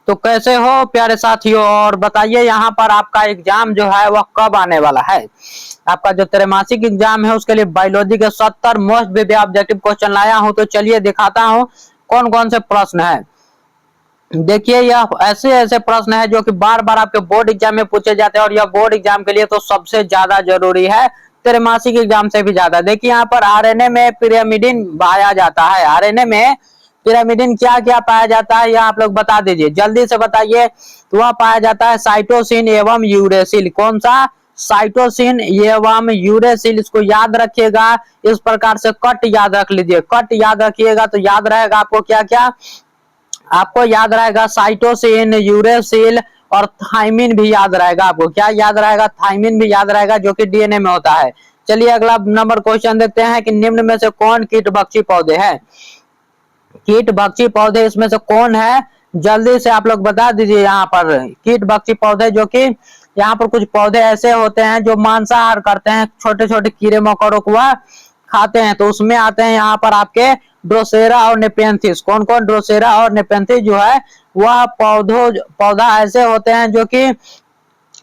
तो कैसे हो प्यारे साथियों, और बताइए यहाँ पर आपका एग्जाम जो है वह कब आने वाला है। आपका जो त्रैमासिक एग्जाम है उसके लिए बायोलॉजी के 70 मोस्ट बेबी ऑब्जेक्टिव क्वेश्चन लाया हूं। तो चलिए दिखाता हूं कौन कौन से प्रश्न है। देखिए यह ऐसे ऐसे प्रश्न है जो कि बार बार आपके बोर्ड एग्जाम में पूछे जाते हैं, और यह बोर्ड एग्जाम के लिए तो सबसे ज्यादा जरूरी है, त्रैमासिक एग्जाम से भी ज्यादा। देखिए यहाँ पर आरएनए में पिरामिडिन पाया जाता है। आरएनए में पिरामिडिन क्या क्या पाया जाता है यह आप लोग बता दीजिए, जल्दी से बताइए। तो वह पाया जाता है साइटोसिन एवं यूरेसिल। कौन सा? साइटोसिन एवं यूरेसिल। इसको याद रखिएगा, इस प्रकार से कट याद रख लीजिए। कट याद रखिएगा तो याद रहेगा आपको क्या क्या। आपको याद रहेगा साइटोसिन, यूरेसिल और थाइमिन भी याद रहेगा। आपको क्या याद रहेगा? थाइमिन भी याद रहेगा, जो कि डीएनए में होता है। चलिए अगला नंबर क्वेश्चन देखते हैं कि निम्न में से कौन कीटभक्षी पौधे हैं। कीटभक्षी पौधे इसमें से कौन है, जल्दी से आप लोग बता दीजिए। यहाँ पर कीटभक्षी पौधे, जो कि यहाँ पर कुछ पौधे ऐसे होते हैं जो मांसाहार करते हैं, छोटे छोटे कीड़े मकोड़ों को खाते हैं। तो उसमें आते हैं यहाँ पर आपके ड्रोसेरा और नेपेंथिस। कौन कौन? ड्रोसेरा और नेपेंथिस जो है वह पौधा ऐसे होते हैं जो कि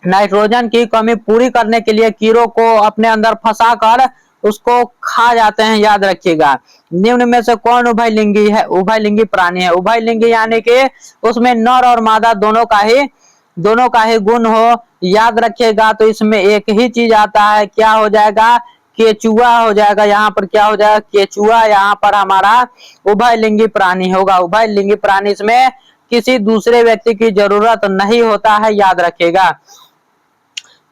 नाइट्रोजन की कमी पूरी करने के लिए कीड़ों को अपने अंदर फंसा कर उसको खा जाते हैं, याद रखिएगा। निम्न में से कौन उभयलिंगी है? उभयलिंगी प्राणी है। उभयलिंगी यानी कि उसमें नर और मादा दोनों का ही गुण हो, याद रखिएगा। तो इसमें एक ही चीज आता है, क्या हो जाएगा? केचुआ हो जाएगा। यहाँ पर क्या हो जाएगा? केचुआ। यहाँ पर हमारा उभयलिंगी प्राणी होगा। उभयलिंगी प्राणी, इसमें किसी दूसरे व्यक्ति की जरूरत नहीं होता है, याद रखिएगा।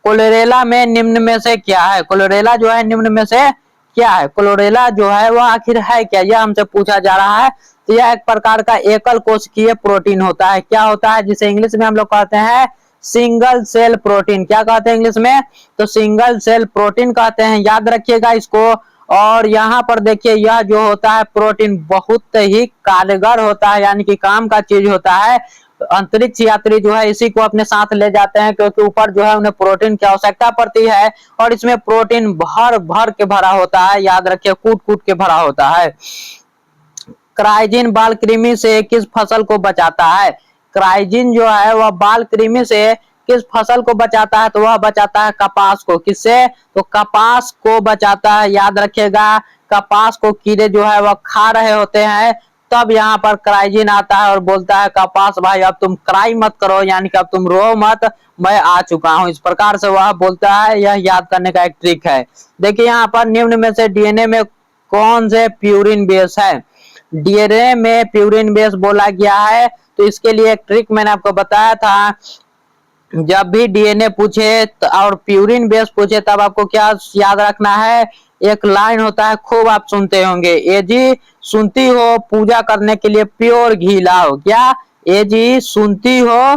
क्लोरेला में निम्न में से क्या है? क्लोरेला जो है निम्न में से क्या है? क्लोरेला जो है वह आखिर है क्या, यह हमसे पूछा जा रहा है। तो यह एक प्रकार का एकल कोशिकीय प्रोटीन होता है। क्या होता है? जिसे इंग्लिश में हम लोग कहते हैं सिंगल सेल प्रोटीन। क्या कहते हैं इंग्लिश में? तो सिंगल सेल प्रोटीन कहते हैं, याद रखिएगा इसको। और यहाँ पर देखिए यह जो होता है प्रोटीन बहुत ही कारगर होता है, यानी कि काम का चीज होता है। अंतरिक्ष यात्री जो है इसी को अपने साथ ले जाते हैं, क्योंकि ऊपर जो है उन्हें प्रोटीन की आवश्यकता पड़ती है, और इसमें प्रोटीन भर भर के भरा होता है, याद रखिए, कूट कूट के भरा होता है। क्राइजिन बाल कृमि से किस फसल को बचाता है? क्राइजिन जो है वह बाल कृमि से किस फसल को बचाता है? तो वह बचाता है कपास को। किससे? तो कपास को बचाता है, याद रखिएगा। कपास को कीड़े जो है वह खा रहे होते हैं, तब यहाँ पर क्राइजिन आता है और बोलता है कपास भाई अब तुम क्राई मत करो, यानी कि अब तुम रो मत, मैं आ चुका हूं। इस प्रकार से वह बोलता है। यह याद करने का एक ट्रिक है। देखिए यहाँ पर निम्न में से डीएनए में कौन से प्यूरिन बेस है? डीएनए में प्यूरिन बेस बोला गया है। तो इसके लिए एक ट्रिक मैंने आपको बताया था, जब भी डीएनए पूछे और प्यूरिन बेस पूछे तब आपको क्या याद रखना है? एक लाइन होता है, खूब आप सुनते होंगे, ए जी सुनती हो पूजा करने के लिए प्योर घी लाओ। क्या? ए जी सुनती हो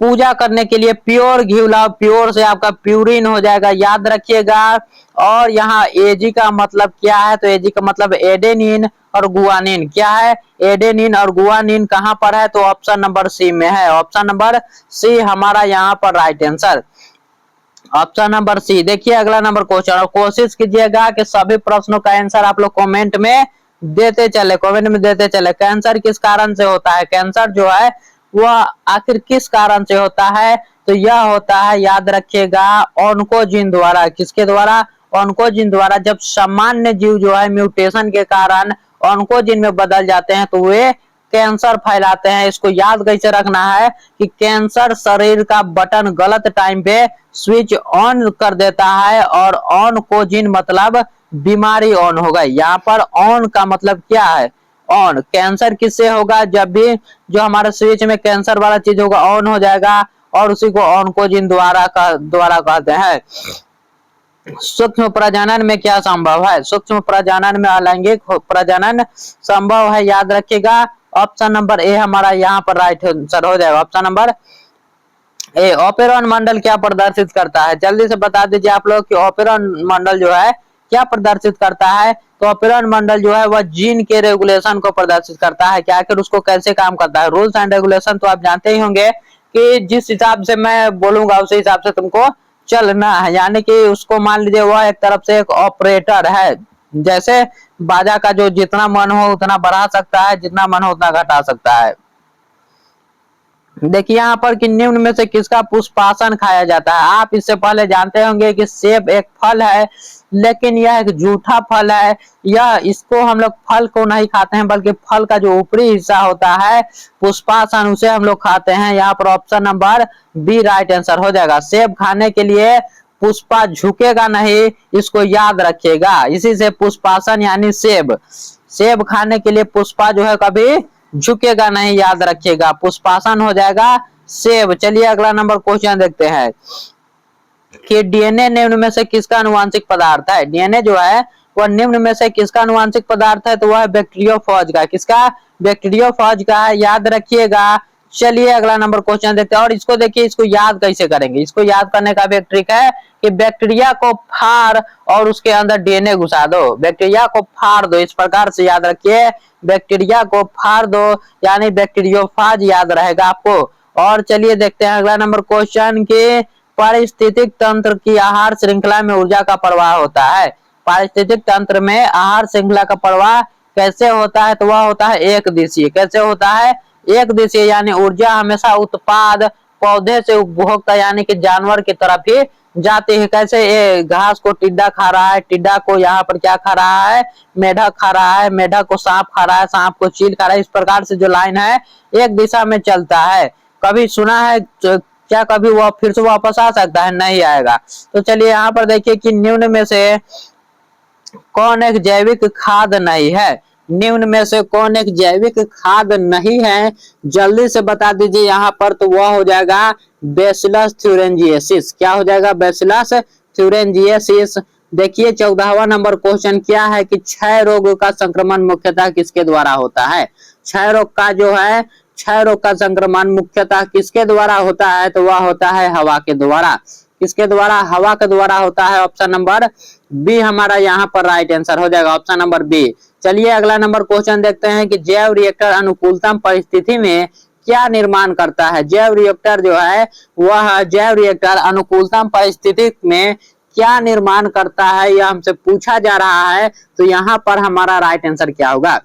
पूजा करने के लिए प्योर घी लाओ। प्योर से आपका प्यूरिन हो जाएगा, याद रखिएगा। और यहाँ एजी का मतलब क्या है? तो एजी का मतलब एडेनिन और गुआनिन। क्या है? एडेनिन और गुआनिन कहाँ पर है? तो ऑप्शन नंबर सी में है। ऑप्शन नंबर सी हमारा यहाँ पर right answer, option number C. देखिए अगला नंबर क्वेश्चन, और कोशिश कीजिएगा कि सभी प्रश्नों का आंसर आप लोग कमेंट में देते चले, कमेंट में देते चले। कैंसर किस कारण से होता है? कैंसर जो है वह आखिर किस कारण से होता है? तो यह होता है, याद रखिएगा, ऑन्कोजीन द्वारा। किसके द्वारा? ऑन्कोजीन द्वारा। जब सामान्य जीव जो है म्यूटेशन के कारण ऑन्कोजीन में बदल जाते हैं तो वे कैंसर फैलाते हैं। इसको याद कैसे रखना है कि कैंसर शरीर का बटन गलत टाइम पे स्विच ऑन कर देता है, और ऑन कोजिन मतलब बीमारी ऑन होगा। यहाँ पर ऑन का मतलब क्या है? ऑन। कैंसर किससे होगा? जब भी जो हमारे स्विच में कैंसर वाला चीज होगा ऑन हो जाएगा, और उसी को ऑनकोजिन द्वारा कहते हैं। सूक्ष्म प्रजनन में क्या संभव है? सूक्ष्म प्रजनन में अलैंगिक प्रजनन संभव है, याद रखिएगा। ऑप्शन नंबर ए हमारा यहाँ पर राइट आंसर हो जाएगा। Option number A. ओपेरॉन मंडल क्या प्रदर्शित करता है? जल्दी से बता दीजिए आप लोग कि ओपेरॉन मंडल जो है क्या प्रदर्शित करता है? तो ओपेरॉन मंडल जो है वह जीन के रेगुलेशन को प्रदर्शित करता है। क्या आखिर उसको कैसे काम करता है? रूल्स एंड रेगुलेशन तो आप जानते ही होंगे कि जिस हिसाब से मैं बोलूंगा उसी हिसाब से तुमको चलना है। यानी कि उसको मान लीजिए वह एक तरफ से एक ऑपरेटर है, जैसे बाजा का जो जितना मन हो उतना बढ़ा सकता है, जितना मन हो उतना घटा सकता है। देखिए यहाँ पर कि निम्न में से किसका पुष्पासन खाया जाता है। आप इससे पहले जानते होंगे कि सेब एक फल है, लेकिन यह एक जूठा फल है। यह इसको हम लोग फल को नहीं खाते हैं, बल्कि फल का जो ऊपरी हिस्सा होता है पुष्पासन, उसे हम लोग खाते हैं। यहाँ पर option number B right answer हो जाएगा। सेब खाने के लिए पुष्पा झुकेगा नहीं, इसको याद रखिएगा। इसी से पुष्पासन यानी सेब, सेब खाने के लिए पुष्पा जो है कभी झुकेगा नहीं, याद रखिएगा। पुष्पासन हो जाएगा सेब। चलिए अगला नंबर क्वेश्चन देखते हैं कि डीएनए निम्न में से किसका आनुवांशिक पदार्थ है। डीएनए जो है वह निम्न में से किसका आनुवांशिक पदार्थ है, तो वह बैक्टीरियोफेज का। किसका? बैक्टीरियोफेज का है, याद रखिएगा। चलिए अगला नंबर क्वेश्चन देखते हैं। और इसको देखिए, इसको याद कैसे करेंगे। इसको याद करने का भी एक ट्रिक है कि बैक्टीरिया को फाड़ और उसके अंदर डीएनए घुसा दो। बैक्टीरिया को फाड़ दो, इस प्रकार से याद रखिए। बैक्टीरिया को फाड़ दो यानी बैक्टीरियोफेज याद रहेगा आपको। और चलिए देखते हैं अगला नंबर क्वेश्चन के पारिस्थितिक तंत्र की आहार श्रृंखला में ऊर्जा का प्रवाह होता है। पारिस्थितिक तंत्र में आहार श्रृंखला का प्रवाह कैसे होता है, तो वह होता है एक दिशीय। कैसे होता है? एक दिशीय, यानी ऊर्जा हमेशा उत्पाद पौधे से उपभोक्ता यानी कि जानवर की तरफ ही जाती है। कैसे? ये घास को टिड्डा खा रहा है, टिड्डा को यहाँ पर क्या खा रहा है, मेढक खा रहा है, मेढक को सांप खा रहा है, सांप को चील खा रहा है। इस प्रकार से जो लाइन है एक दिशा में चलता है। कभी सुना है क्या कभी वह फिर से वापस आ सकता है? नहीं आएगा। तो चलिए यहाँ पर देखिए कि निम्न में से कौन एक जैविक खाद नहीं है। निम्न में से कौन एक जैविक खाद नहीं है, जल्दी से बता दीजिए यहाँ पर। तो वह हो जाएगा बैसिलस थ्यूरेंजिएसिस। क्या हो जाएगा? बैसिलस थ्यूरेंजिएसिस। देखिए 14वां नंबर क्वेश्चन क्या है कि क्षय रोग का संक्रमण मुख्यतः किसके द्वारा होता है। क्षय रोग का जो है, क्षय रोग का संक्रमण मुख्यतः किसके द्वारा होता है, तो वह होता है हवा के द्वारा। किसके द्वारा? हवा के द्वारा होता है। ऑप्शन नंबर बी हमारा यहाँ पर राइट आंसर हो जाएगा, ऑप्शन नंबर बी। चलिए अगला नंबर क्वेश्चन देखते हैं कि जैव रिएक्टर अनुकूलतम परिस्थिति में क्या निर्माण करता है। जैव रिएक्टर जो है वह जैव रिएक्टर अनुकूलतम परिस्थिति में क्या निर्माण करता है, यह हमसे पूछा जा रहा है। तो यहाँ पर हमारा राइट आंसर क्या होगा?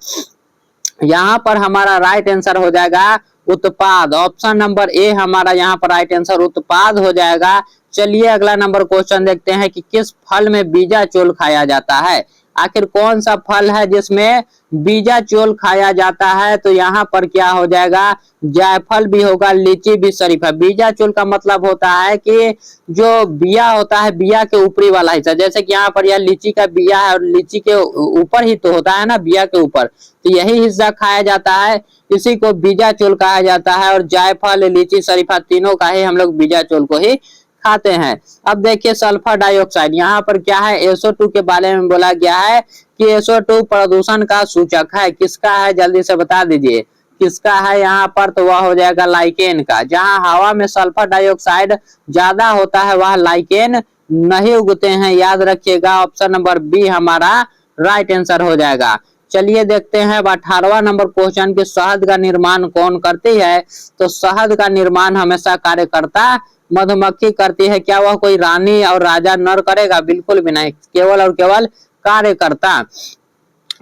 यहाँ पर हमारा राइट आंसर हो जाएगा उत्पाद। ऑप्शन नंबर ए हमारा यहाँ पर राइट आंसर उत्पाद हो जाएगा। चलिए अगला नंबर क्वेश्चन देखते हैं कि किस फल में बीजाचोल खाया जाता है। आखिर कौन सा फल है जिसमें बीजाचोल खाया जाता है, तो यहाँ पर क्या हो जाएगा? जायफल भी होगा, लीची भी, शरीफा। बीजाचोल का मतलब होता है कि जो बिया होता है, बिया के ऊपरी वाला हिस्सा। जैसे कि यहाँ पर यह लीची का बिया है और लीची के ऊपर ही तो होता है ना, बिया के ऊपर, तो यही हिस्सा खाया जाता है, इसी को बीजाचोल कहा जाता है। और जायफल, लीची, शरीफा तीनों का ही हम लोग बीजाचोल को ही खाते हैं। अब देखिए सल्फर डाइऑक्साइड, यहाँ पर क्या है, SO2 के बारे में बोला गया है कि SO2 प्रदूषण का सूचक है। किसका है, जल्दी से बता दीजिए किसका है यहाँ पर, तो वह हो जाएगा लाइकेन का। जहाँ हवा में सल्फर डाइऑक्साइड ज्यादा होता है वह लाइकेन नहीं उगते हैं, याद रखिएगा। ऑप्शन नंबर बी हमारा राइट आंसर हो जाएगा। चलिए देखते हैं 18वां नंबर क्वेश्चन के शहद का निर्माण कौन करती है। तो शहद का निर्माण हमेशा कार्यकर्ता मधुमक्खी करती है। क्या वह कोई रानी और राजा नर करेगा? बिल्कुल भी नहीं, केवल और केवल कार्यकर्ता।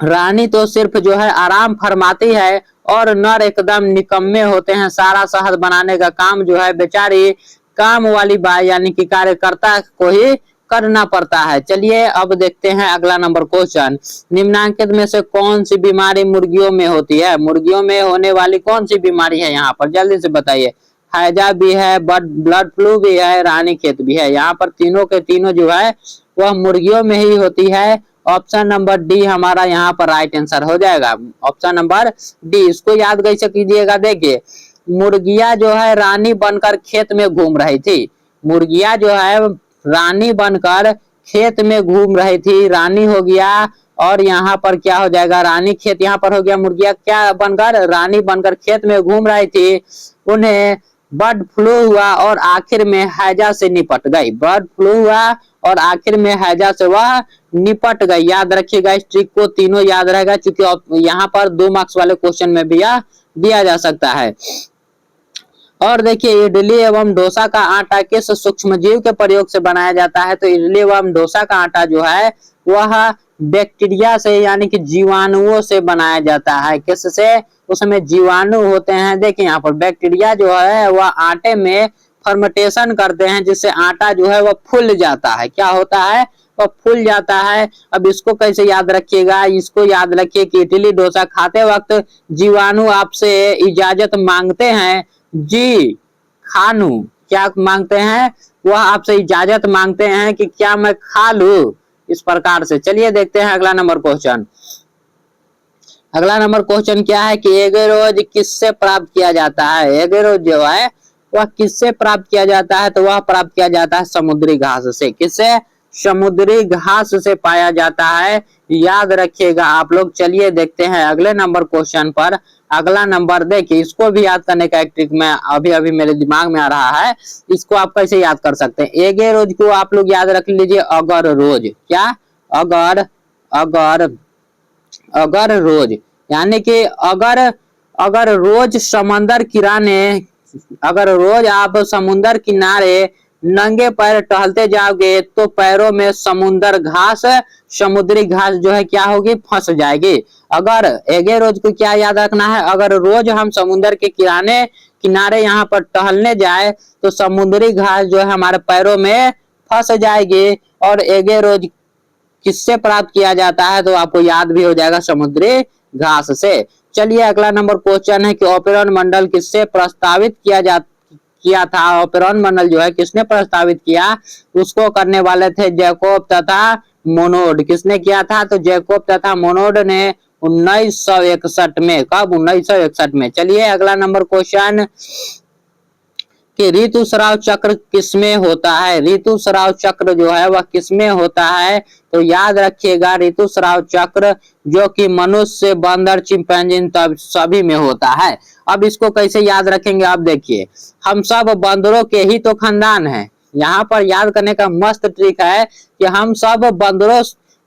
रानी तो सिर्फ जो है आराम फरमाती है और नर एकदम निकम्मे होते हैं। सारा शहद बनाने का काम जो है बेचारी काम वाली बाई यानी कि कार्यकर्ता को ही करना पड़ता है। चलिए अब देखते हैं अगला नंबर क्वेश्चन। निम्नांकित में से कौन सी बीमारी मुर्गियों में होती है। मुर्गियों में होने वाली कौन सी बीमारी है यहाँ पर, जल्दी से बताइए। हैजा भी है, ब्लड फ्लू भी है, रानीखेत भी है। यहाँ पर तीनों के तीनों जो है वह मुर्गियों में ही होती है। ऑप्शन नंबर डी हमारा यहाँ पर राइट आंसर हो जाएगा, ऑप्शन नंबर डी। इसको याद कैसे कीजिएगा, देखिए मुर्गियां जो है रानी बनकर खेत में घूम रही थी। मुर्गियां जो है रानी बनकर खेत में घूम रही थी, रानी हो गया। और यहाँ पर क्या हो जाएगा, रानी खेत यहाँ पर हो गया। मुर्गियां क्या बनकर, रानी बनकर खेत में घूम रही थी, उन्हें बर्ड फ्लू हुआ और आखिर में हैजा से निपट गई। बर्ड फ्लू हुआ और आखिर में हैजा से वह निपट गई। याद रखिएगा इस ट्रिक को, तीनों याद रहेगा, क्योंकि यहाँ पर 2 मार्क्स वाले क्वेश्चन में भी यह दिया जा सकता है। और देखिए इडली एवं डोसा का आटा किस सूक्ष्म जीव के प्रयोग से बनाया जाता है। तो इडली एवं डोसा का आटा जो है वह बैक्टीरिया से यानी कि जीवाणुओं से बनाया जाता है। किससे? उसमें जीवाणु होते हैं। देखिए यहाँ पर बैक्टीरिया जो है वह आटे में फर्मेंटेशन करते हैं, जिससे आटा जो है वह फूल जाता है। क्या होता है? वह फूल जाता है। अब इसको कैसे याद रखिएगा? इसको याद रखिए कि इडली डोसा खाते वक्त जीवाणु आपसे इजाजत मांगते हैं। जी खानू, क्या मांगते हैं? वह आपसे इजाजत मांगते हैं कि क्या मैं खा लूं, इस प्रकार से। चलिए देखते हैं अगला नंबर क्वेश्चन। अगला नंबर क्वेश्चन क्या है कि एगेरोज किससे प्राप्त किया जाता है? एगेरोज जो है वह किससे प्राप्त किया जाता है? तो वह प्राप्त किया जाता है समुद्री घास से। किससे? समुद्री घास से पाया जाता है। याद रखिएगा आप लोग। चलिए देखते हैं अगले नंबर क्वेश्चन पर। अगला नंबर देखिए, इसको भी याद करने का एक ट्रिक मैं अभी मेरे दिमाग में आ रहा है। इसको आप कैसे याद कर सकते हैं? एगेरोज को आप लोग याद रख लीजिए अगर रोज। क्या? अगर अगर अगर रोज, यानी कि अगर रोज समंदर किनारे, अगर रोज आप समुंदर किनारे नंगे पैर टहलते जाओगे तो पैरों में समुंदर घास, समुद्री घास जो है क्या होगी? फंस जाएगी। अगर एगे रोज को क्या याद रखना है? अगर रोज हम समुंदर के किनारे यहाँ पर टहलने जाए तो समुद्री घास जो है हमारे पैरों में फंस जाएगी। और एगे रोज किससे प्राप्त किया जाता है? तो आपको याद भी हो जाएगा, समुद्री घास से। चलिए अगला नंबर क्वेश्चन है कि ओपेरॉन मंडल किससे प्रस्तावित किया था? ओपेरॉन मंडल जो है किसने प्रस्तावित किया? उसको करने वाले थे जैकोब तथा मोनोड। किसने किया था? तो जैकोब तथा मोनोड ने 1961 में। कब? 1961 में। चलिए अगला नंबर क्वेश्चन कि ऋतुस्राव चक्र किसमें होता है? ऋतुस्राव चक्र जो है वह किसमें होता है? तो याद रखिएगा ऋतुस्राव चक्र जो कि मनुष्य, बंदर, चिंपैंजी तब सभी में होता है। अब इसको कैसे याद रखेंगे? आप देखिए, हम सब बंदरों के ही तो खानदान हैं। यहाँ पर याद करने का मस्त ट्रिक है कि हम सब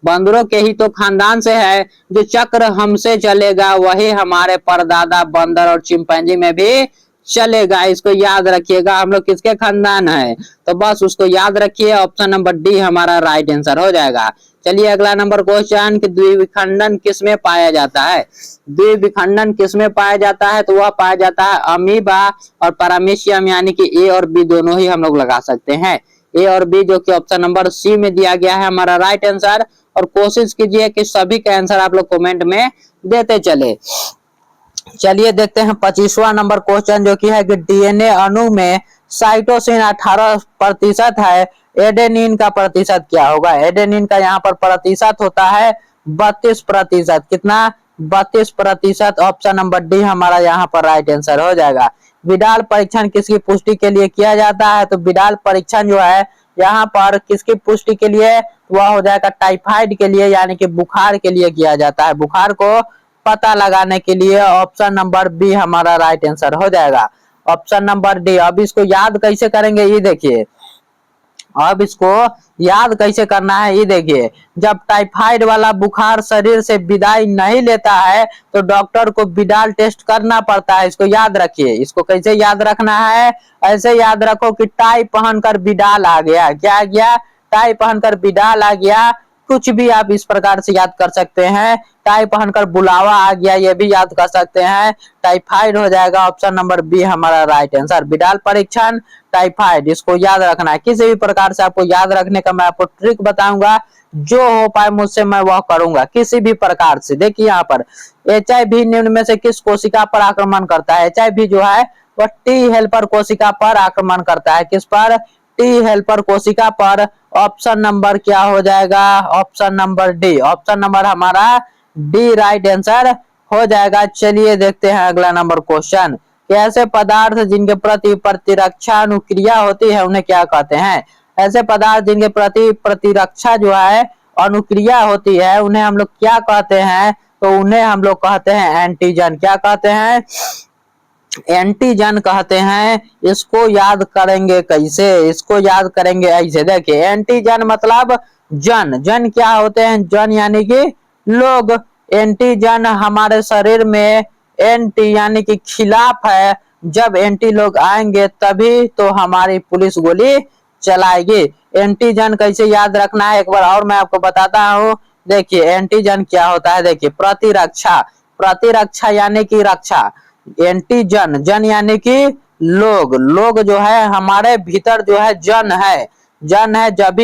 बंदरों के ही तो खानदान से है। जो चक्र हमसे चलेगा वही हमारे परदादा बंदर और चिंपैंजी में भी चलेगा। इसको याद रखिएगा। हम लोग किसके खानदान है? तो बस उसको याद रखिए। ऑप्शन नंबर डी हमारा राइट आंसर हो जाएगा। चलिए अगला नंबर क्वेश्चन कि द्विविखंडन किसमें पाया जाता है? द्विविखंडन किसमें पाया जाता है? तो वह पाया जाता है अमीबा और पैरामीशियम, यानी कि ए और बी दोनों ही हम लोग लगा सकते हैं। ए और बी जो कि ऑप्शन नंबर सी में दिया गया है हमारा राइट आंसर। और कोशिश कीजिए कि सभी का आंसर आप लोग कमेंट में देते चले। चलिए देखते हैं 25वां नंबर क्वेश्चन जो कि है कि डीएनए अणु में साइटोसिन 18% है, एडेनिन का प्रतिशत क्या होगा? एडेनिन का यहाँ पर प्रतिशत होता है 32%। कितना? 32%। ऑप्शन नंबर डी हमारा यहाँ पर राइट आंसर हो जाएगा। विडाल परीक्षण किसकी पुष्टि के लिए किया जाता है? तो विडाल परीक्षण जो है यहाँ पर किसकी पुष्टि के लिए? वह हो जाएगा टाइफाइड के लिए, यानी कि बुखार के लिए किया जाता है। बुखार को पता लगाने के लिए। ऑप्शन नंबर बी हमारा राइट आंसर हो जाएगा। Option number D. अब इसको याद कैसे करेंगे ये देखिए। अब इसको याद कैसे करना है ये देखिए। जब टाइफाइड वाला बुखार शरीर से विदाई नहीं लेता है तो डॉक्टर को विडाल टेस्ट करना पड़ता है। इसको याद रखिए। इसको कैसे याद रखना है? ऐसे याद रखो कि टाई पहनकर विडाल आ गया। क्या आ गया? टाई पहनकर विडाल आ गया। कुछ भी आप इस प्रकार से याद कर सकते हैं। टाई पहनकर बुलावा आ गया, ये भी याद कर सकते हैं। टाइफाइड हो जाएगा। ऑप्शन नंबर बी हमारा राइट आंसर। विडाल परीक्षण, टाइफाइड, इसको याद रखना है। किसी भी प्रकार से आपको याद रखने का मैं आपको ट्रिक बताऊंगा। जो हो पाए मुझसे मैं वह करूंगा किसी भी प्रकार से। देखिए यहाँ पर HIV निम्न में से किस कोशिका पर आक्रमण करता है? HIV जो है वह टी हेल्पर कोशिका पर आक्रमण करता है। किस पर? टी हेल्पर कोशिका पर। ऑप्शन नंबर क्या हो जाएगा? Option number D. Option number हमारा डी राइट आंसर हो जाएगा। चलिए देखते हैं अगला नंबर क्वेश्चन। ऐसे पदार्थ जिनके प्रति प्रतिरक्षा अनुक्रिया होती है उन्हें क्या कहते हैं? ऐसे पदार्थ जिनके प्रति प्रतिरक्षा जो है अनुक्रिया होती है उन्हें हम लोग क्या कहते हैं? तो उन्हें हम लोग कहते हैं एंटीजन। क्या कहते हैं? एंटीजन कहते हैं। इसको याद करेंगे कैसे? इसको याद करेंगे ऐसे। देखिए एंटीजन मतलब जन क्या होते हैं? जन यानी कि लोग। एंटीजन हमारे शरीर में एंटी यानी कि खिलाफ है। जब एंटी लोग आएंगे तभी तो हमारी पुलिस गोली चलाएगी। एंटीजन कैसे याद रखना है एक बार और मैं आपको बताता हूँ देखिए एंटीजन क्या होता है, देखिए प्रतिरक्षा, प्रतिरक्षा यानी कि रक्षा, एंटीजन, जन यानी कि लोग, लोग जो है हमारे भीतर जो है जन है, जन है, जब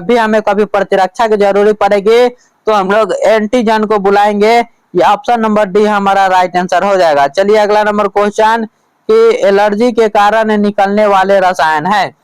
भी हमें कभी प्रतिरक्षा की जरूरत पड़ेगी तो हम लोग एंटीजन को बुलाएंगे। ये ऑप्शन नंबर डी हमारा राइट आंसर हो जाएगा। चलिए अगला नंबर क्वेश्चन कि एलर्जी के कारण निकलने वाले रसायन है,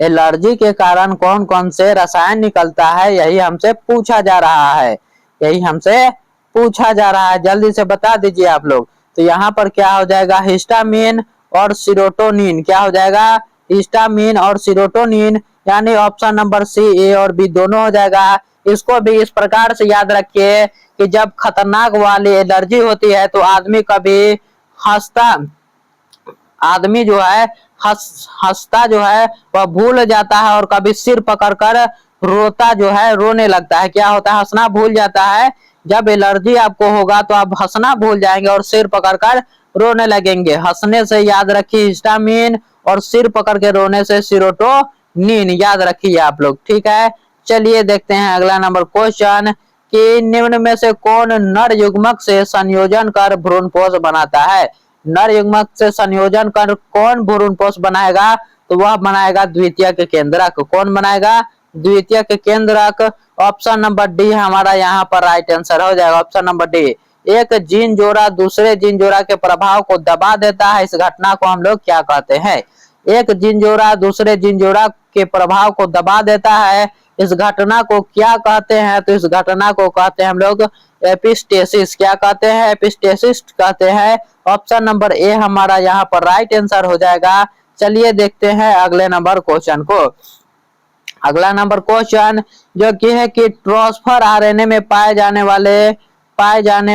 एलर्जी के कारण कौन कौन से रसायन निकलता है, यही हमसे पूछा जा रहा है, यही हमसे पूछा जा रहा है, जल्दी से बता दीजिए आप लोग। तो यहाँ पर क्या हो जाएगा, हिस्टामिन और सीरोटोनिन, क्या हो जाएगा, हिस्टामिन और सीरोटोनिन, यानी ऑप्शन नंबर सी, ए और बी दोनों हो जाएगा। इसको भी इस प्रकार से याद रखिए कि जब खतरनाक वाली एलर्जी होती है तो आदमी कभी हंसता, आदमी जो है हंसता जो है वह भूल जाता है और कभी सिर पकड़कर रोता जो है, रोने लगता है, क्या होता है, हंसना भूल जाता है। जब एलर्जी आपको होगा तो आप हंसना भूल जाएंगे और सिर पकड़कर रोने लगेंगे। हंसने से याद रखिए हिस्टामिन और सिर पकड़ के रोने से सीरोटोनिन, याद रखिए आप लोग, ठीक है। चलिए देखते हैं अगला नंबर क्वेश्चन कि निम्न में से कौन नर युग्मक से संयोजन कर भ्रूणपोष बनाता है, नर युग्मक से संयोजन कर कौन भ्रूणपोष बनाएगा, तो वह बनाएगा द्वितीयक केंद्रक, कौन बनाएगा, द्वितीयक केंद्रक। ऑप्शन नंबर डी हमारा यहाँ पर राइट आंसर हो जाएगा, ऑप्शन नंबर डी। एक जीन जोड़ा दूसरे जीन जोड़ा के प्रभाव को दबा देता है, इस घटना को हम लोग क्या कहते हैं, एक जीन जोड़ा दूसरे जीन जोड़ा के प्रभाव को दबा देता है, इस घटना को क्या कहते हैं, तो इस घटना को कहते हैं हम लोग एपिस्टेसिस, क्या कहते हैं, एपिस्टेसिस कहते हैं। ऑप्शन नंबर ए हमारा यहाँ पर राइट आंसर हो जाएगा। चलिए देखते हैं अगले नंबर क्वेश्चन को। अगला नंबर क्वेश्चन जो कि है कि ट्रांसफर आरएनए में पाए जाने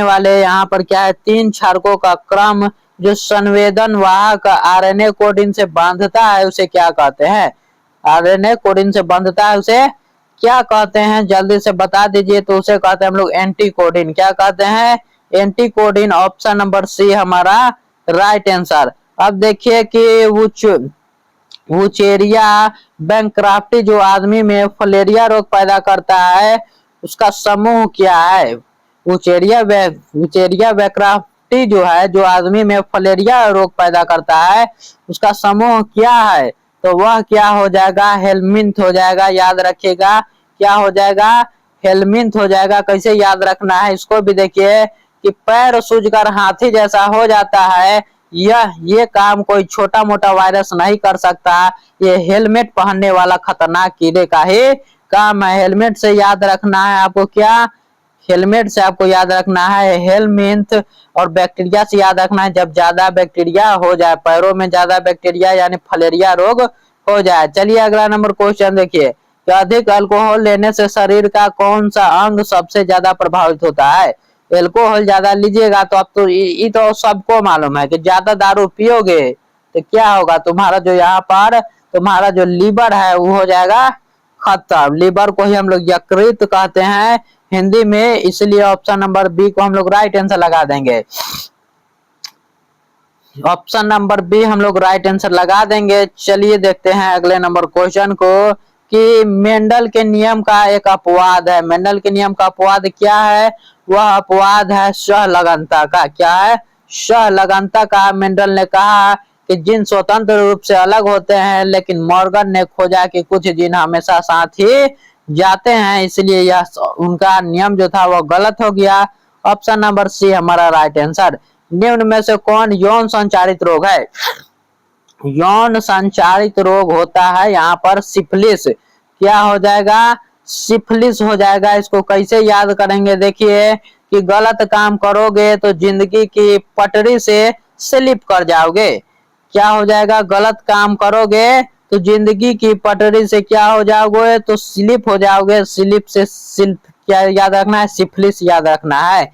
वाले यहाँ पर क्या है, तीन क्षारकों का क्रम जो संवेदन वाहक आरएनए कोडिन से बांधता है उसे क्या कहते हैं, आरएनए कोडिन से बांधता है उसे क्या कहते हैं, जल्दी से बता दीजिए। तो उसे कहते हैं हम लोग एंटीकोडिन, क्या कहते हैं, एंटीकोडिन। ऑप्शन नंबर सी हमारा राइट आंसर। अब देखिए कि वुचेरिया बैंक्राफ्टी जो आदमी में फलेरिया रोग पैदा करता है उसका समूह क्या है, वुचेरिया बैंक्राफ्टी जो है जो आदमी में फलेरिया रोग पैदा करता है उसका समूह क्या है, तो वह क्या हो जाएगा, हेलमिंथ हो जाएगा, याद रखिएगा, क्या हो जाएगा, हेलमिंथ हो जाएगा। कैसे याद रखना है इसको भी देखिए कि पैर सूजकर हाथी जैसा हो जाता है, ये काम कोई छोटा मोटा वायरस नहीं कर सकता, ये हेलमेट पहनने वाला खतरनाक कीड़े का ही काम है। हेलमेट से याद रखना है आपको, क्या, हेलमेट से आपको याद रखना है हेलमिंथ, और बैक्टीरिया से याद रखना है जब ज्यादा बैक्टीरिया हो जाए, पैरों में ज्यादा बैक्टीरिया यानी फलेरिया रोग हो जाए। चलिए अगला नंबर क्वेश्चन देखिए कि अधिक अल्कोहल लेने से शरीर का कौन सा अंग सबसे ज्यादा प्रभावित होता है, अल्कोहल ज्यादा लीजिएगा तो अब तो ये तो सबको मालूम है कि ज्यादा दारू पियोगे तो क्या होगा, तुम्हारा जो यहाँ पर तुम्हारा जो लीवर है वो हो जाएगा खत्म, लीवर को ही हम लोग यकृत कहते हैं हिंदी में, इसलिए ऑप्शन नंबर बी को हम लोग राइट आंसर लगा देंगे, ऑप्शन नंबर बी हम लोग राइट आंसर लगा देंगे। चलिए देखते हैं अगले नंबर क्वेश्चन को कि मेंडल के नियम का एक अपवाद है, मेंडल के नियम का अपवाद क्या है, वह अपवाद है सहलगनता का, क्या है, सहलगनता का। मेंडल ने कहा कि जिन स्वतंत्र रूप से अलग होते हैं, लेकिन मॉर्गन ने खोजा कि कुछ जिन हमेशा साथ ही जाते हैं, इसलिए यह उनका नियम जो था वह गलत हो गया। ऑप्शन नंबर सी हमारा राइट आंसर। निम्न में से कौन यौन संचारित रोग है, यौन संचारित रोग होता है यहाँ पर सिफिलिस, क्या हो जाएगा, सिफिलिस हो जाएगा। इसको कैसे याद करेंगे, देखिए कि गलत काम करोगे तो जिंदगी की पटरी से स्लिप कर जाओगे, क्या हो जाएगा, गलत काम करोगे तो जिंदगी की पटरी से क्या हो जाओगे, तो स्लिप हो जाओगे, स्लिप से सिल्प क्या याद रखना है, सिफिलिस याद रखना है।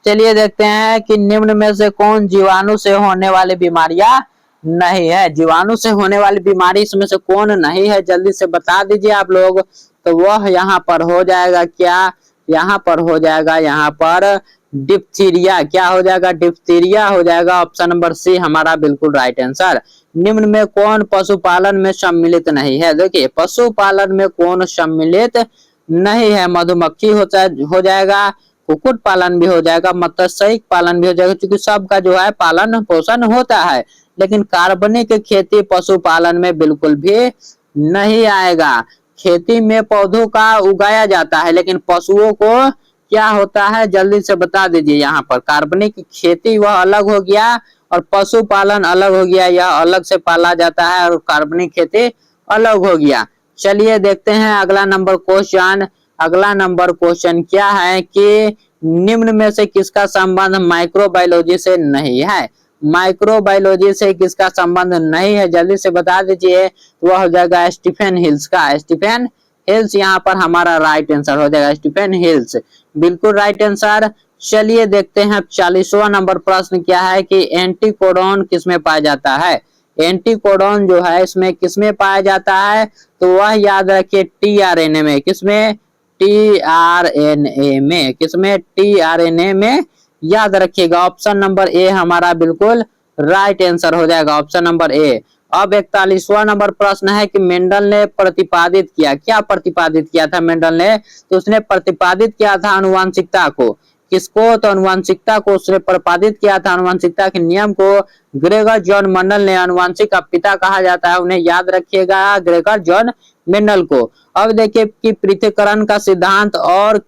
चलिए देखते हैं कि निम्न में से कौन जीवाणु से होने वाली बीमारियां नहीं है, जीवाणु से होने वाली बीमारी इसमें से कौन नहीं है, जल्दी से बता दीजिए आप लोग। तो वह यहाँ पर हो जाएगा क्या, यहाँ पर हो जाएगा यहाँ पर डिप्थीरिया, क्या हो जाएगा, डिप्थीरिया हो जाएगा। ऑप्शन नंबर सी हमारा बिल्कुल राइट आंसर। निम्न में कौन पशुपालन में सम्मिलित नहीं है, देखिए पशुपालन में कौन सम्मिलित नहीं है। मधुमक्खी हो जाएगा, कुक्कुट पालन भी हो जाएगा, मत्स्य पालन भी हो जाएगा, क्योंकि सबका जो है पालन पोषण होता है। लेकिन कार्बनिक खेती पशुपालन में बिल्कुल भी नहीं आएगा। खेती में पौधों का उगाया जाता है, लेकिन पशुओं को क्या होता है जल्दी से बता दीजिए। यहाँ पर कार्बनिक खेती वह अलग हो गया और पशुपालन अलग हो गया, यह अलग से पाला जाता है और कार्बनिक खेती अलग हो गया। चलिए देखते हैं अगला नंबर क्वेश्चन। अगला नंबर क्वेश्चन क्या है कि निम्न में से किसका संबंध माइक्रोबायोलॉजी से नहीं है। माइक्रोबायोलॉजी से किसका संबंध नहीं है जल्दी से बता दीजिए। वह हो जाएगा स्टीफन हिल्स का। स्टीफन हिल्स यहाँ पर हमारा राइट आंसर हो जाएगा, स्टीफन हिल्स बिल्कुल राइट आंसर। चलिए देखते हैं 40वां नंबर प्रश्न क्या है कि एंटीकोडोन किसमें पाया जाता है। एंटीकोडोन जो है इसमें किसमें पाया जाता है, तो वह याद रखिए टीआरएनए में। किसमें? टीआरएनए में। किसमें? टीआरएनए में। याद रखिएगा ऑप्शन नंबर ए हमारा बिल्कुल राइट आंसर हो जाएगा, ऑप्शन नंबर ए। अब 41वां नंबर प्रश्न है कि मेंडल ने प्रतिपादित किया, क्या प्रतिपादित किया था मेंडल ने, तो उसने प्रतिपादित किया था अनुवांशिकता को। किसको? तो अनुवांशिकता को उसने प्रतिपादित किया था, अनुवांशिकता के नियम को। ग्रेगर जॉन मेंडल ने, अनुवांशिक का पिता कहा जाता है उन्हें, याद रखिएगा ग्रेगर जॉन मेंडल को। अब देखिए कि पृथक्करण का सिद्धांत और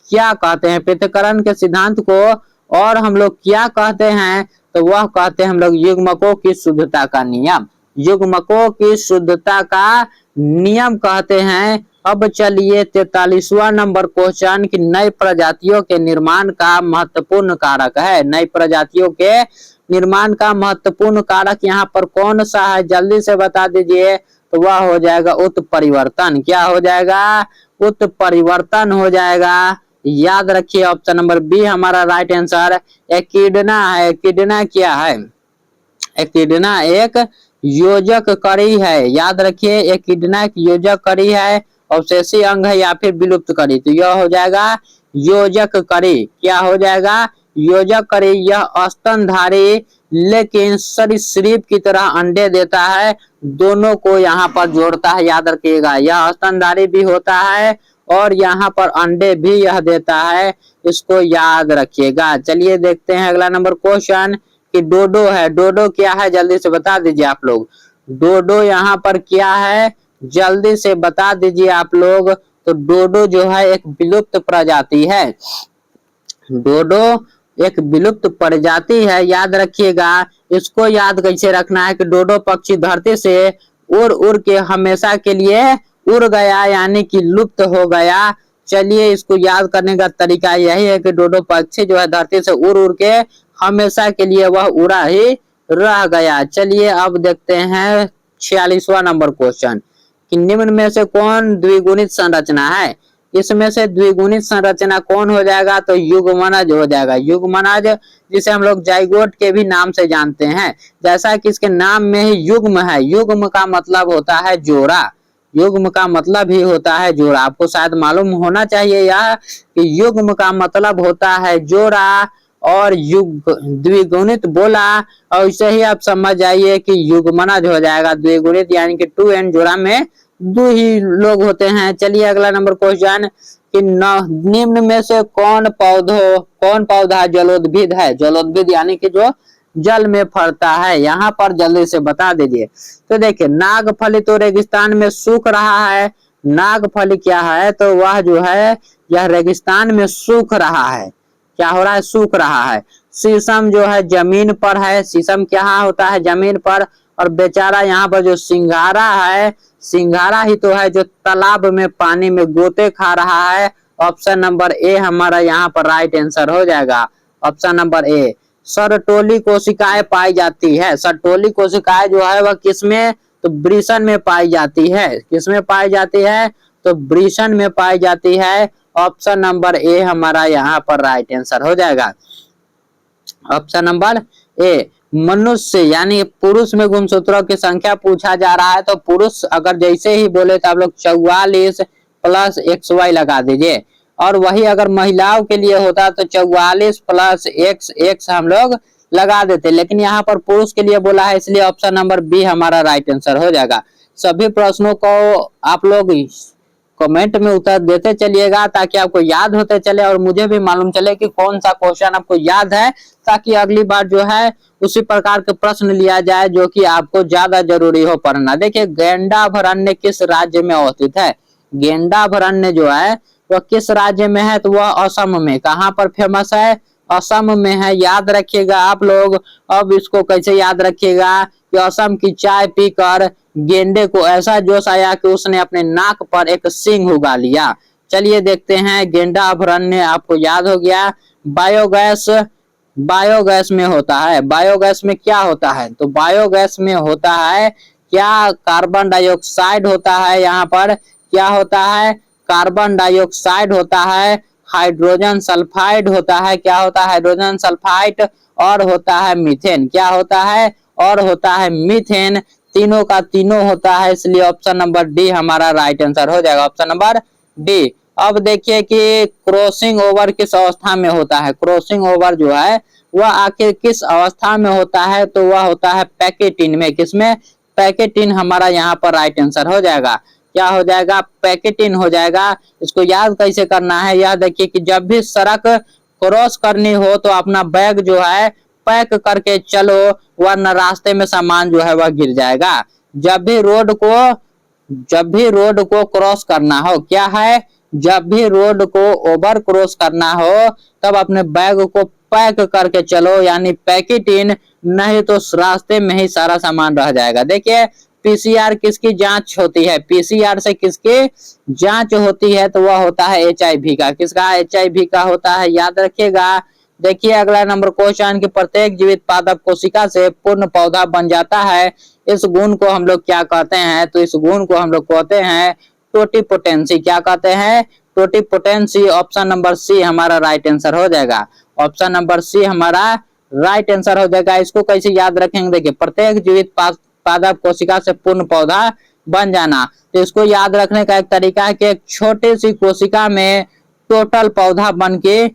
क्या कहते हैं, पृथक्करण के सिद्धांत को और हम लोग क्या कहते हैं, तो वह कहते हैं हम लोग युग्मकों की शुद्धता का नियम। युग्मकों की शुद्धता का नियम कहते हैं। अब चलिए 43वां नंबर क्वेश्चन कि नई प्रजातियों के निर्माण का महत्वपूर्ण कारक है। नई प्रजातियों के निर्माण का महत्वपूर्ण कारक यहाँ पर कौन सा है जल्दी से बता दीजिए। तो वह हो जाएगा उत्परिवर्तन। क्या हो जाएगा? उत्परिवर्तन हो जाएगा। याद रखिए ऑप्शन नंबर बी हमारा राइट आंसर एकिडना है। एकिडना क्या है? एकिडना एक योजक कड़ी है। याद रखिए एकिडना एक योजक कड़ी है, अवशेषी अंग है या फिर विलुप्त कड़ी, तो यह हो जाएगा योजक कड़ी। क्या हो जाएगा? योजक कड़ी। यह स्तनधारी लेकिन सरीसृप की तरह अंडे देता है, दोनों को यहाँ पर जोड़ता है। याद रखिएगा यह स्तनधारी भी होता है और यहाँ पर अंडे भी यह देता है, इसको याद रखिएगा। चलिए देखते हैं अगला नंबर क्वेश्चन कि डोडो है। डोडो क्या है जल्दी से बता दीजिए आप लोग। डोडो यहाँ पर क्या है जल्दी से बता दीजिए आप लोग। तो डोडो जो है एक विलुप्त प्रजाति है। डोडो एक विलुप्त प्रजाति है, याद रखिएगा। इसको याद कैसे रखना है कि डोडो पक्षी धरती से उड़ उड़ के हमेशा के लिए उड़ गया, यानी कि लुप्त हो गया। चलिए इसको याद करने का तरीका यही है कि डोडो पक्षी जो है धरती से उड़ उड़ के हमेशा के लिए वह उड़ा ही रह गया। चलिए अब देखते हैं 46वां नंबर क्वेश्चन कि निम्न में से कौन द्विगुणित संरचना है। इसमें से द्विगुणित संरचना कौन हो जाएगा, तो युग्मनज हो जाएगा। युग्मनज जिसे हम लोग जाइगोट के भी नाम से जानते हैं, जैसा कि इसके नाम में ही युग्म है। युग्म का मतलब होता है जोड़ा। युग्म का मतलब ही होता है जोड़ा। आपको शायद मालूम होना चाहिए यह कि युग्म का मतलब होता है जोड़ा और युग द्विगुणित बोला और इसे ही आप समझ जाइए कि युग्मनज हो जाएगा। द्विगुणित यानी कि टू एंड जोड़ा में दो ही लोग होते हैं। चलिए अगला नंबर क्वेश्चन कि निम्न में से कौन पौधा जलोद्भिद है। जलोद्भिद यानी कि जो जल में फलता है, यहाँ पर जल्दी से बता दीजिए। तो देखिए नागफली तो रेगिस्तान में सूख रहा है। नागफली क्या है, तो वह जो है यह रेगिस्तान में सूख रहा है। क्या हो रहा है? सूख रहा है। शीशम जो है जमीन पर है। शीशम क्या होता है? जमीन पर। और बेचारा यहाँ पर जो सिंघाड़ा है, सिंघाड़ा ही तो है जो तालाब में पानी में गोते खा रहा है। ऑप्शन नंबर ए हमारा यहाँ पर राइट आंसर हो जाएगा, ऑप्शन नंबर ए। सरटोली कोशिकाएं पाई जाती है। सरटोली कोशिकाएं जो है वह किसमें, तो वृषण में पाई जाती है। किसमें पाई जाती है, तो वृषण में पाई जाती है। ऑप्शन नंबर ए हमारा यहाँ पर राइट आंसर हो जाएगा, ऑप्शन नंबर ए। मनुष्य यानी पुरुष में गुणसूत्रों की संख्या पूछा जा रहा है, तो पुरुष अगर जैसे ही बोले तो आप लोग 44 प्लस XY लगा दीजिए। और वही अगर महिलाओं के लिए होता तो 44 प्लस XX हम लोग लगा देते, लेकिन यहाँ पर पुरुष के लिए बोला है इसलिए ऑप्शन नंबर बी हमारा राइट आंसर हो जाएगा। सभी प्रश्नों को आप लोग कमेंट में उत्तर देते चलिएगा ताकि आपको याद होते चले और मुझे भी मालूम चले कि कौन सा क्वेश्चन आपको याद है, ताकि अगली बार जो है उसी प्रकार के प्रश्न लिया जाए जो कि आपको ज्यादा जरूरी हो पढ़ना। देखिए, गेंडाभरण्य किस राज्य में अवस्थित है? गेंडाभरण्य जो है वह किस राज्य में है? तो वह असम में। कहाँ पर फेमस है? असम में है। याद रखिएगा आप लोग। अब इसको कैसे याद रखिएगा कि असम की चाय पीकर गेंडे को ऐसा जोश आया कि उसने अपने नाक पर एक सींग उगा लिया। चलिए देखते हैं। गेंडाभरण्य आपको याद हो गया। बायोगैस, बायोगैस में होता है। बायोगैस में क्या होता है? तो बायोगैस में होता है क्या? कार्बन डाइऑक्साइड होता है। यहाँ पर क्या होता है? कार्बन डाइऑक्साइड होता है, हाइड्रोजन सल्फाइड होता है। क्या होता है? Hydrogen sulphide. और होता है मीथेन। क्या होता है? और होता है मीथेन। तीनों का तीनों होता है, इसलिए ऑप्शन नंबर डी हमारा राइट आंसर हो जाएगा। Option number D. अब देखिए कि क्रॉसिंग ओवर किस अवस्था में होता है? क्रॉसिंग ओवर जो है वह आखिर किस अवस्था में होता है? तो वह होता है पैकेटिन में। किसमें? पैकेटिन हमारा यहाँ पर राइट आंसर हो जाएगा। क्या हो जाएगा? पैकेटिन हो जाएगा। इसको याद कैसे करना है? यह देखिए कि जब भी सड़क क्रॉस करनी हो तो अपना बैग जो है पैक करके चलो, वरना रास्ते में सामान जो है वह गिर जाएगा। जब भी रोड को क्रॉस करना हो, क्या है? जब भी रोड को ओवर क्रॉस करना हो तब अपने बैग को पैक करके चलो, यानी पैकेट इन, नहीं तो रास्ते में ही सारा सामान रह जाएगा। देखिए, पीसीआर किसकी जांच होती है? पीसीआर से किसकी जांच होती है? तो वह होता है एचआईवी का। किसका? एचआईवी का होता है। याद रखिएगा। देखिए अगला नंबर क्वेश्चन कि प्रत्येक जीवित पादप कोशिका से पूर्ण पौधा बन जाता है। इस गुण को हम लोग क्या कहते हैं? तो इस गुण को हम लोग कहते हैं टोटिपोटेंसी। क्या कहते हैं? टोटिपोटेंसी। ऑप्शन नंबर सी हमारा राइट आंसर हो जाएगा। ऑप्शन नंबर सी हमारा राइट आंसर हो जाएगा। इसको कैसे याद रखेंगे? देखिए, प्रत्येक जीवित पादप कोशिका से पूर्ण पौधा बन जाना। तो इसको याद रखने का एक तरीका है कि एक छोटी सी कोशिका में टोटल पौधा बन के,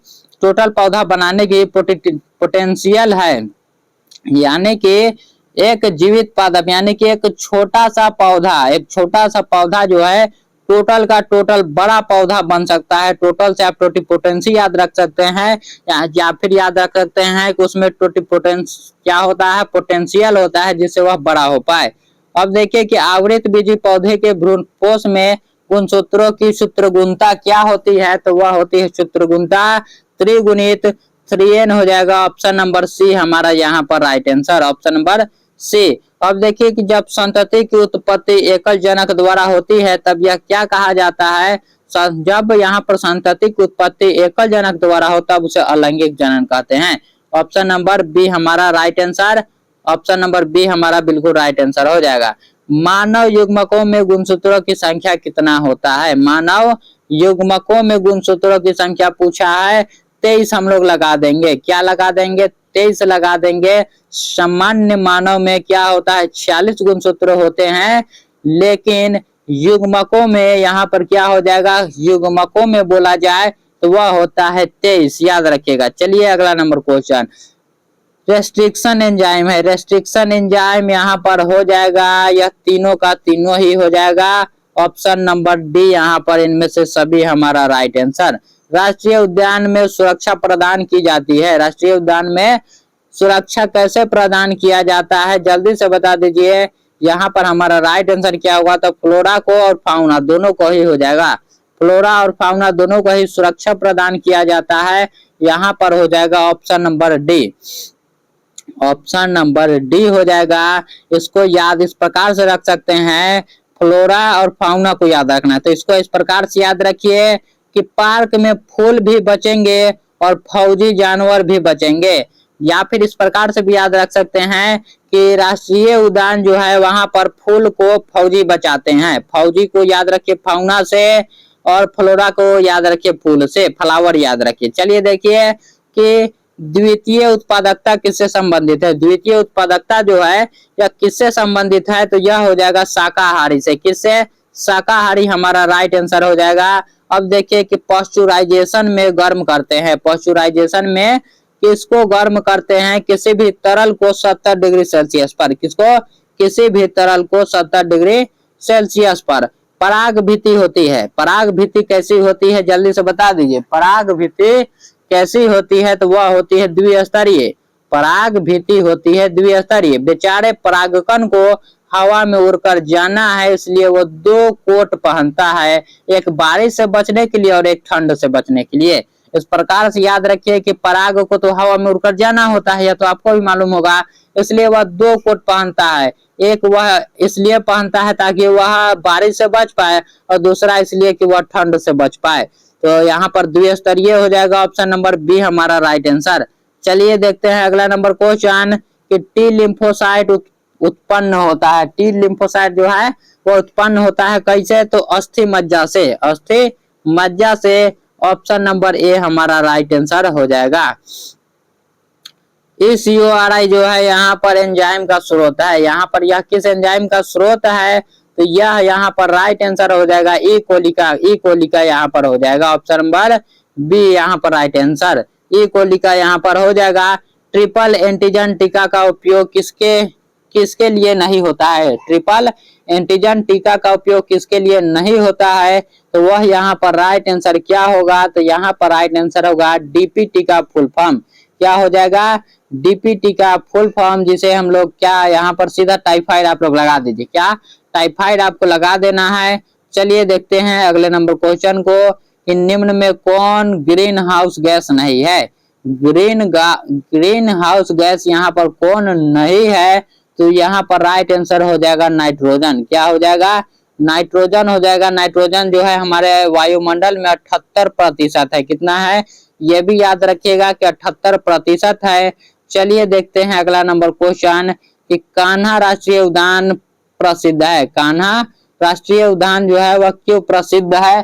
टोटल पौधा बनाने की पोटेंशियल है। यानी कि एक जीवित पादप, यानी कि एक छोटा सा पौधा जो है टोटल का टोटल बड़ा पौधा बन सकता है। टोटल से आप टोटिपोटेंसी याद रख सकते हैं, या फिर याद रख सकते हैं कि उसमें टोटिपोटेंस क्या होता है? पोटेंशियल होता है, जिससे वह बड़ा हो पाए। अब देखिए कि आवृत बीजी पौधे के भ्रूणपोष में गुणसूत्रों की सूत्रगुणता क्या होती है? तो वह होती है सूत्रगुणता त्रिगुणित 3n हो जाएगा। ऑप्शन नंबर सी हमारा यहाँ पर right answer. Option number C. अब देखिए कि जब संतति की उत्पत्ति एकल जनक द्वारा होती है तब यह क्या कहा जाता है? जब यहाँ पर संतति की उत्पत्ति एकल जनक द्वारा हो तब उसे अलैंगिक जनन कहते हैं। ऑप्शन नंबर बी हमारा right answer. Option number B हमारा बिल्कुल राइट आंसर हो जाएगा। मानव युग्मकों में गुणसूत्रों की संख्या कितना होता है? मानव युग्मकों में गुणसूत्रों की संख्या पूछा है 23 हम लोग लगा देंगे। क्या लगा देंगे? 23 लगा देंगे। सामान्य मानव में क्या होता है? 46 गुणसूत्र होते हैं, लेकिन युग्मकों में यहाँ पर क्या हो जाएगा? युग्मकों में बोला जाए तो वह होता है 23। याद रखिएगा। चलिए अगला नंबर क्वेश्चन, रेस्ट्रिक्शन एंजाइम है। रेस्ट्रिक्शन एंजाइम यहाँ पर हो जाएगा, यह तीनों का तीनों ही हो जाएगा। ऑप्शन नंबर डी यहाँ पर इनमें से सभी हमारा राइट आंसर। राष्ट्रीय उद्यान में सुरक्षा प्रदान की जाती है। राष्ट्रीय उद्यान में सुरक्षा कैसे प्रदान किया जाता है? जल्दी से बता दीजिए। यहाँ पर हमारा राइट आंसर क्या होगा? तो फ्लोरा को और फाउना दोनों को ही हो जाएगा। फ्लोरा और फाउना दोनों को ही सुरक्षा प्रदान किया जाता है। यहाँ पर हो जाएगा option number D. Option number D हो जाएगा। इसको याद इस प्रकार से रख सकते हैं, फ्लोरा और फाउना को याद रखना है। तो इसको इस प्रकार से याद रखिए कि पार्क में फूल भी बचेंगे और फौजी जानवर भी बचेंगे। या फिर इस प्रकार से भी याद रख सकते हैं कि राष्ट्रीय उद्यान जो है वहां पर फूल को फौजी बचाते हैं। फौजी को याद रखिए फाउना से, और फ्लोरा को याद रखिए फूल से, फ्लावर याद रखिए। चलिए देखिए कि द्वितीय उत्पादकता किससे संबंधित है? द्वितीय उत्पादकता जो है यह किससे संबंधित है? तो यह हो जाएगा शाकाहारी से। किससे? शाकाहारी हमारा राइट आंसर हो जाएगा। अब देखिए कि पॉस्चुराइजेशन में गर्म करते हैं। पॉस्चुराइजेशन में किसको गर्म करते हैं? किसी भी तरल को 70 डिग्री सेल्सियस पर। किसको? किसी भी तरल को 70 डिग्री सेल्सियस पर। पराग भित्ति होती है। पराग भित्ति कैसी होती है जल्दी से बता दीजिए। पराग भित्ति कैसी होती है तो वह होती है द्विस्तरीय। पराग भित्ति होती है द्विस्तरीय। बेचारे परागकण को हवा में उड़कर जाना है, इसलिए वो दो कोट पहनता है, एक बारिश से बचने के लिए और एक ठंड से बचने के लिए। इस प्रकार से याद रखिए कि पराग को तो हवा में उड़कर जाना होता है, या तो आपको भी मालूम होगा, इसलिए वह दो कोट पहनता है। एक वह इसलिए पहनता है ताकि वह बारिश से बच पाए, और दूसरा इसलिए कि वह ठंड से बच पाए। तो यहाँ पर द्विस्तरीय हो जाएगा, ऑप्शन नंबर बी हमारा राइट आंसर। चलिए देखते हैं अगला नंबर क्वेश्चन कि टी लिम्फोसाइट उत्पन्न होता है। टी लिम्फोसाइट जो है वो उत्पन्न होता है कैसे, तो अस्थि मज्जा से। अस्थि मज्जा से, ऑप्शन नंबर ए हमारा राइट आंसर हो जाएगा। ECORI जो है यहाँ पर एंजाइम का स्रोत है। यहाँ पर यह किस एंजाइम का स्रोत है, तो यह यहाँ पर राइट आंसर हो जाएगा ई कोलिका। ई कोलिका यहाँ पर हो जाएगा, ऑप्शन नंबर बी यहाँ पर राइट आंसर। ई कोलिका यहाँ पर हो जाएगा। ट्रिपल एंटीजन टीका का उपयोग किसके लिए नहीं होता है। ट्रिपल एंटीजन टीका का उपयोग किसके लिए नहीं होता है, तो वह यहाँ पर राइट आंसर क्या होगा, तो यहाँ पर राइट आंसर होगा DPT का फुल फॉर्म। क्या हो जाएगा, DPT का फुल फॉर्म, जिसे हम लोग क्या यहाँ पर सीधा टाइफाइड आप लोग लगा दीजिए। क्या टाइफाइड आपको लगा देना है। चलिए देखते हैं अगले नंबर क्वेश्चन को कि निम्न में कौन ग्रीन हाउस गैस नहीं है। ग्रीन हाउस गैस यहाँ पर कौन नहीं है, तो यहाँ पर राइट आंसर हो जाएगा नाइट्रोजन। क्या हो जाएगा, नाइट्रोजन हो जाएगा। नाइट्रोजन जो है हमारे वायुमंडल में 78% है। कितना है, ये भी याद रखिएगा कि 78% है। चलिए देखते हैं अगला नंबर क्वेश्चन कि कान्हा राष्ट्रीय उद्यान प्रसिद्ध है। कान्हा राष्ट्रीय उद्यान जो है वह क्यों प्रसिद्ध है,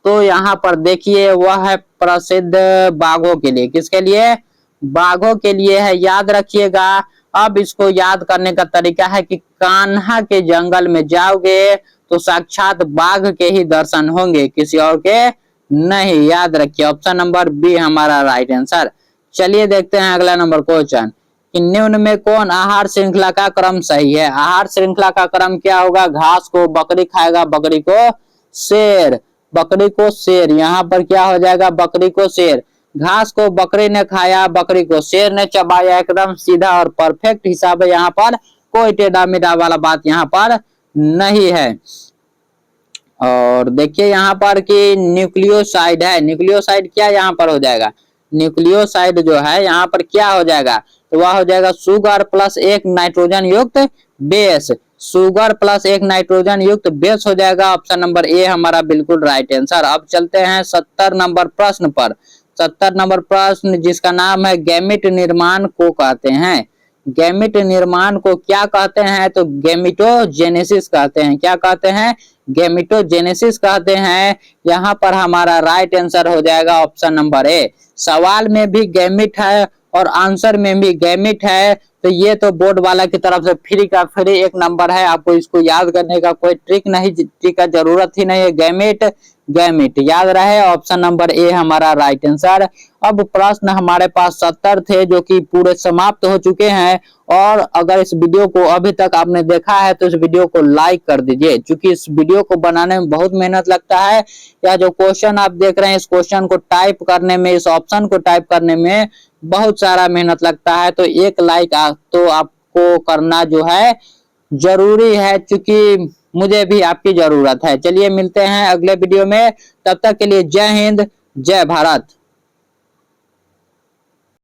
तो यहाँ पर देखिए वह है प्रसिद्ध बाघों के लिए। किसके लिए, बाघों के लिए है, याद रखिएगा। अब इसको याद करने का तरीका है कि कान्हा के जंगल में जाओगे तो साक्षात बाघ के ही दर्शन होंगे, किसी और के नहीं। याद रखिए, ऑप्शन नंबर बी हमारा राइट आंसर। चलिए देखते हैं अगला नंबर क्वेश्चन कि निम्न में कौन आहार श्रृंखला का क्रम सही है। आहार श्रृंखला का क्रम क्या होगा, घास को बकरी खाएगा, बकरी को शेर। बकरी को शेर, यहाँ पर क्या हो जाएगा, बकरी को शेर। घास को बकरी ने खाया, बकरी को शेर ने चबाया। एकदम सीधा और परफेक्ट हिसाब है, यहाँ पर कोई टेढ़ा मेढ़ा वाला बात यहाँ पर नहीं है। और देखिए यहाँ पर कि न्यूक्लियोसाइड है। न्यूक्लियोसाइड क्या यहाँ पर हो जाएगा, न्यूक्लियोसाइड जो है यहाँ पर क्या हो जाएगा, तो वह हो जाएगा शुगर प्लस एक नाइट्रोजन युक्त बेस। शुगर प्लस एक नाइट्रोजन युक्त बेस हो जाएगा, ऑप्शन नंबर ए हमारा बिल्कुल राइट आंसर। अब चलते हैं 70 नंबर प्रश्न पर। 70 नंबर प्रश्न जिसका नाम है गैमिट निर्माण को कहते हैं। गैमिट निर्माण को क्या कहते हैं, तो गैमिटोजेनेसिस कहते हैं। क्या कहते हैं, गैमिटोजेनेसिस कहते हैं। यहाँ पर हमारा राइट आंसर हो जाएगा ऑप्शन नंबर ए। सवाल में भी गैमिट है और आंसर में भी गैमिट है, तो ये तो बोर्ड वाला की तरफ से फ्री का फ्री एक नंबर है। आपको इसको याद करने का कोई ट्रिक का जरूरत ही नहीं है। गैमिट गैमिट याद रहे, ऑप्शन नंबर ए हमारा राइट आंसर। अब प्रश्न हमारे पास 70 थे जो कि पूरे समाप्त हो चुके हैं। और अगर इस वीडियो को अभी तक आपने देखा है तो इस वीडियो को लाइक कर दीजिए, क्योंकि इस वीडियो को बनाने में बहुत मेहनत लगता है। या जो क्वेश्चन आप देख रहे हैं, इस क्वेश्चन को टाइप करने में, इस ऑप्शन को टाइप करने में बहुत सारा मेहनत लगता है। तो एक लाइक तो आपको करना जो है जरूरी है, क्योंकि मुझे भी आपकी जरूरत है। चलिए मिलते हैं अगले वीडियो में, तब तक के लिए जय हिंद, जय भारत।